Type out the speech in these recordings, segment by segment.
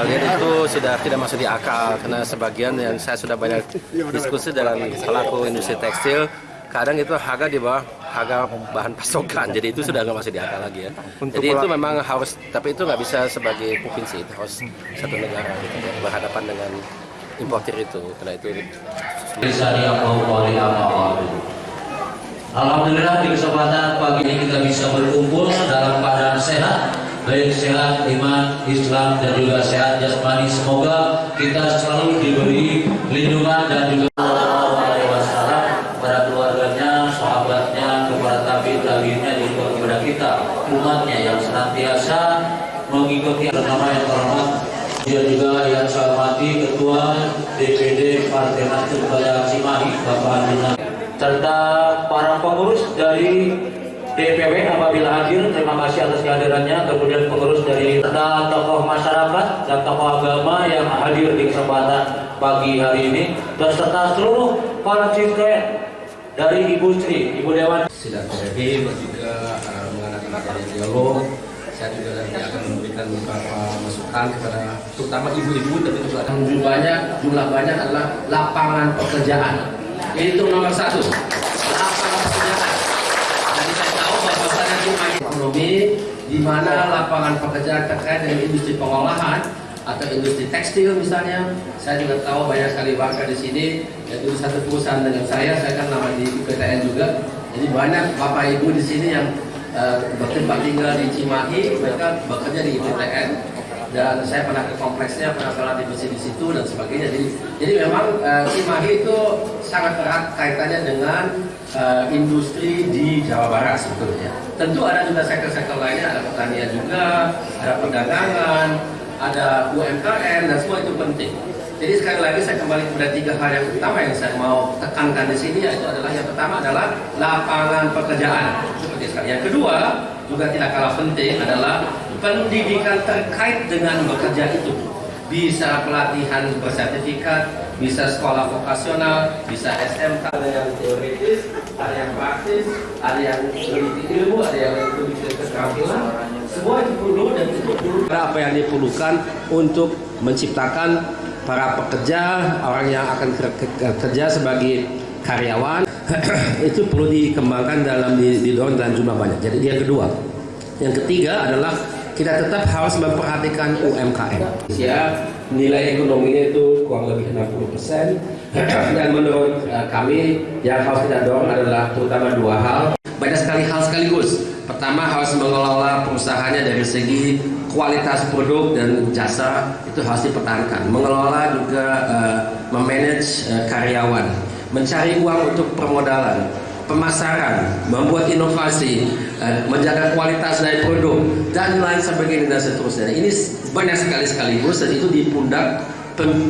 lihat itu sudah tidak masuk di akal, karena sebagian yang saya sudah banyak diskusi dengan pelaku industri tekstil, kadang itu harga di bawah harga bahan pasokan, jadi itu sudah nggak masuk di akal lagi ya. Jadi itu memang harus, tapi itu nggak bisa sebagai provinsi, itu harus satu negara gitu ya, berhadapan dengan importir itu, karena itu. Alhamdulillah di kesempatan pagi ini kita bisa berkumpul dalam keadaan sehat, baik sehat iman, Islam dan juga sehat jasmani. Semoga kita selalu diberi lindungan dan juga kepada keluarganya, sahabatnya, kepada tabi'in-tabi'innya, dan juga kepada kita umatnya yang senantiasa mengikuti nama yang terhormat. Dia juga yang saya hormati Ketua DPD Partai Nasdem Wilayah Cimahi, Bapak Adina, serta para pengurus dari DPW apabila hadir, terima kasih atas kehadirannya. Kemudian pengurus dari serta tokoh masyarakat dan tokoh agama yang hadir di kesempatan pagi hari ini, dan serta seluruh para cintren dari Ibu Sri, Ibu Dewan. Silaturahim juga mengadakan acara dialog. Saya juga nanti akan memberikan beberapa masukan kepada terutama ibu-ibu, tapi juga jumlah banyak adalah lapangan pekerjaan. Itu nomor satu, lapangan pekerjaan. Jadi saya tahu bahwasannya cuma ekonomi di mana lapangan pekerjaan terkait dengan industri pengolahan atau industri tekstil misalnya. Saya juga tahu banyak sekali warga di sini, yaitu satu perusahaan dengan saya kan nama di PTN juga. Jadi banyak bapak ibu di sini yang bertempat tinggal di Cimahi, mereka bekerja di PTN. Dan saya pernah ke kompleksnya, pernah sholat di masjid di situ dan sebagainya. Jadi memang Cimahi itu sangat erat kaitannya dengan industri di Jawa Barat sebetulnya. Tentu ada juga sektor-sektor lainnya, ada pertanian juga, ada perdagangan, ada UMKM, dan semua itu penting. Jadi sekali lagi saya kembali kepada 3 hal yang utama yang saya mau tekankan di sini, yaitu adalah yang pertama adalah lapangan pekerjaan. Seperti sekali. Yang kedua juga tidak kalah penting adalah pendidikan terkait dengan bekerja itu. Bisa pelatihan bersertifikat, bisa sekolah vokasional, bisa SMK. Ada yang teoritis, ada yang praktis, ada yang meneliti ilmu, ada yang meneliti keterampilan. Semua itu perlu, dan itu perlu. Apa yang diperlukan untuk menciptakan para pekerja, orang yang akan kerja sebagai karyawan itu perlu dikembangkan didorong dalam jumlah banyak. Jadi yang kedua. Yang ketiga adalah kita tetap harus memperhatikan UMKM. Ya, nilai ekonominya itu kurang lebih 60%. Dan menurut kami yang harus kita dorong adalah terutama 2 hal. Banyak sekali hal sekaligus. Pertama, harus mengelola perusahaannya dari segi kualitas produk dan jasa, itu harus dipertahankan. Mengelola juga memanage karyawan, mencari uang untuk permodalan, pemasaran, membuat inovasi, menjaga kualitas dari produk, dan lain sebagainya dan seterusnya. Ini banyak sekaligus, dan itu di pundak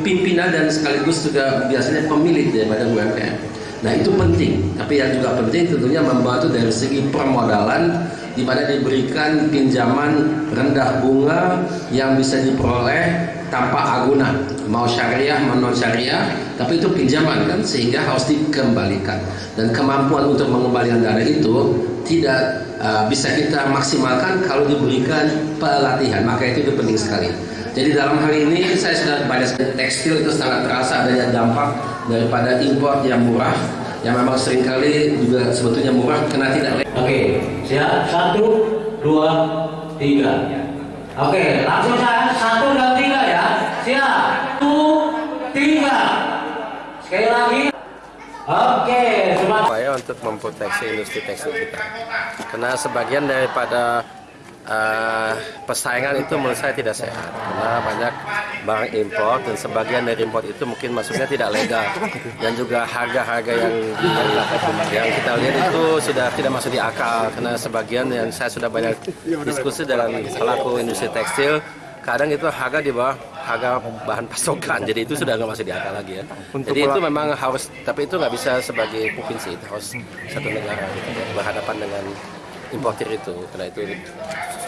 pimpinan dan sekaligus juga biasanya pemilik daripada UMKM. Nah itu penting, tapi yang juga penting tentunya membantu dari segi permodalan, di mana diberikan pinjaman rendah bunga yang bisa diperoleh tanpa agunan, mau syariah mau non syariah, tapi itu pinjaman kan, sehingga harus dikembalikan, dan kemampuan untuk mengembalikan dana itu tidak bisa kita maksimalkan kalau diberikan pelatihan, maka itu penting sekali. Jadi dalam hal ini saya sudah banyak tekstil itu sangat terasa adanya dampak daripada impor yang murah, yang memang seringkali juga sebetulnya murah karena tidak. Oke, siap, 1, 2, 3. Oke, langsung saya 1, 2, 3 ya. Siap, 1, 3. Sekali lagi. Oke, upaya untuk memproteksi industri tekstil kita, karena sebagian daripada persaingan itu menurut saya tidak sehat, karena banyak barang impor, dan sebagian dari impor itu mungkin masuknya tidak legal, dan juga harga-harga yang kita lihat itu sudah tidak masuk di akal, karena sebagian yang saya sudah banyak diskusi dengan pelaku industri tekstil, kadang itu harga di bawah harga bahan pasokan, jadi itu sudah nggak masuk di akal lagi ya. Jadi itu memang harus, tapi itu nggak bisa sebagai provinsi, itu harus satu negara gitu ya, berhadapan dengan importir itu, karena itu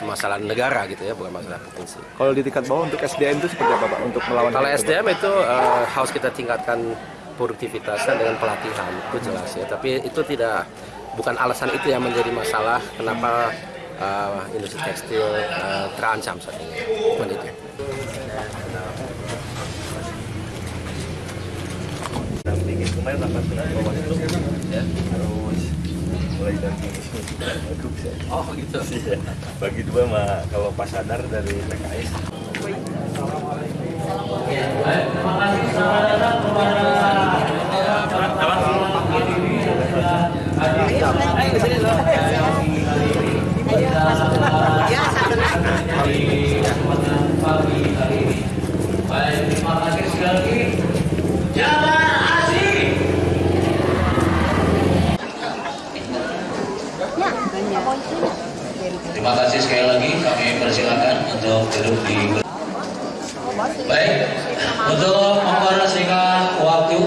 masalah negara gitu ya, bukan masalah provinsi. Kalau di tingkat bawah untuk SDM itu seperti apa Pak untuk melawan? Kalau SDM itu harus kita tingkatkan produktivitasnya dengan pelatihan, itu jelas ya. Tapi itu bukan alasan itu yang menjadi masalah kenapa industri tekstil terancam saat ini. Bukan itu. kemarin rapat dengan Bawaslu ya, terus mulai dari Wagub ya. Oh gitu. Iya. Bagi dua mah kalau Pak Sadar dari PKS. Ya, baik, terima kasih. Selamat datang kepada pagi hari ini. Baik, terima kasih sekali lagi. Jalan Asih. Terima kasih sekali lagi. Kami persilakan untuk duduk di. Baik, untuk mempersingkat waktu.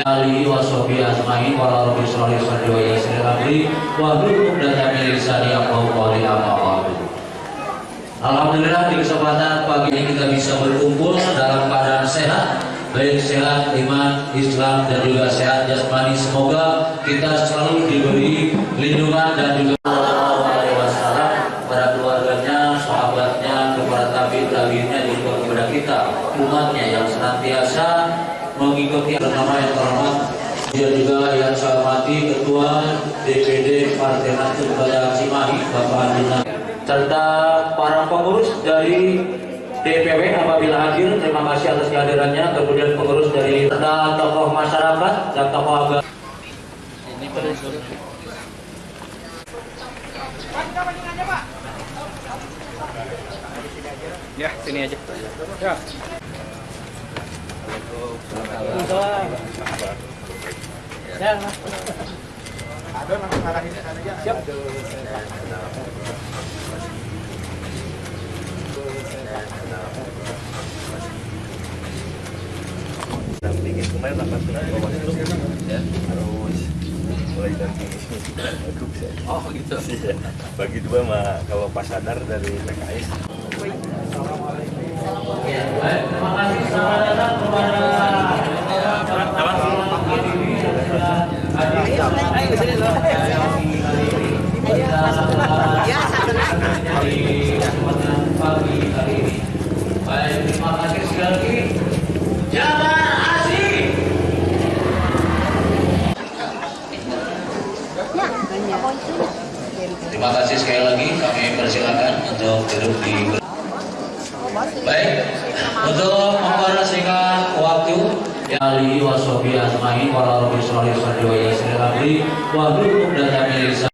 Ali wasobi asma'i wala rabbi sholli wa yassir amri wa hlul 'uqdatam min lisani yafqahu qawli amma ba'du. Alhamdulillah di kesempatan pagi ini kita bisa berkumpul dalam keadaan sehat, baik sehat iman, Islam dan juga sehat jasmani. Semoga kita selalu diberi lindungan dan juga pada keluarganya, sahabatnya, kepada tabi'innya juga kepada kita umatnya yang senantiasa mengikuti nama yang terhormat. Dia juga yang saya hormati Ketua DPD Partai Nasdem Kota Cimahi Bapak Anjuna, serta para pengurus dari DPW apabila hadir, terima kasih atas kehadirannya. Kemudian pengurus dari serta tokoh masyarakat dan tokoh agama. Ya, sini aja. Ya. Dampingin kemarin rapat dengan Bawaslu ya, terus mulai dari Wagub ya. Oh gitu. Iya. Bagi dua mah kalau Pak Sadar dari PKS. Ya, baik, terima kasih. Selamat datang kepada pagi hari ini. Baik, terima kasih sekali lagi. Jalan Asih. Terima kasih sekali lagi. Kami persilakan untuk duduk di. Baik, untuk mempersingkat waktu. Ali wasobi asma'i wala rabbi sholli wa yassir amri wa hlul 'uqdatam min lisani